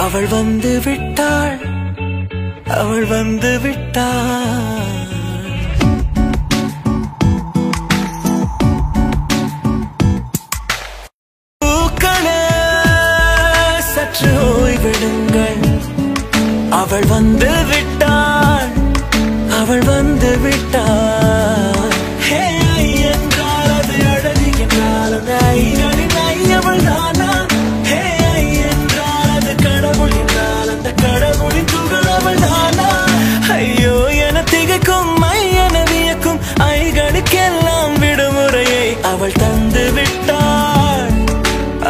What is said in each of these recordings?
அவள் வந்து விட்டாள், அவள் வந்து விட்டாள். பூக்களே சற்று ஓய்வெடுங்கள், அவள் வந்து விட்டாள், அவள் வந்து விட்டாள். ஹே என்றால் அது அழகு என்றால் அந்த ஐகளின் ஐயவள் தானா? ஹே என்றால் அது கடவுள் என்றால் அந்த கடவுளின் துகள் அவள் தானா? ஐயோ என திகைக்கும் என வியக்கும் ஐகளுக்கெல்லாம் விடுமுறையை அவள் தந்து விட்டாள்,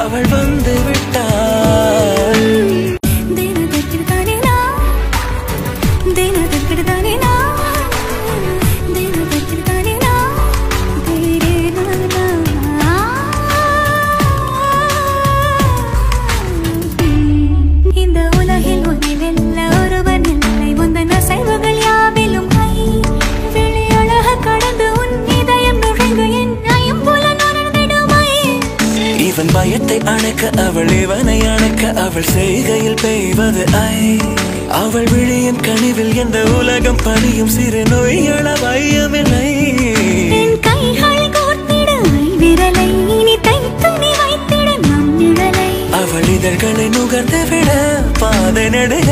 அவள் வந்து விட்டாள். இவன் பயத்தை அணைக்க அவள் இவனை அணைக்க அவள் செய்கையில் பெய்வது ஐ. அவள் விழியின் கனிவில் எந்த உலகம் பணியும் சிறு நோய்கள வையமில்லை. அவள் இதழ்களை நுகர்ந்து விட பாதை நடுக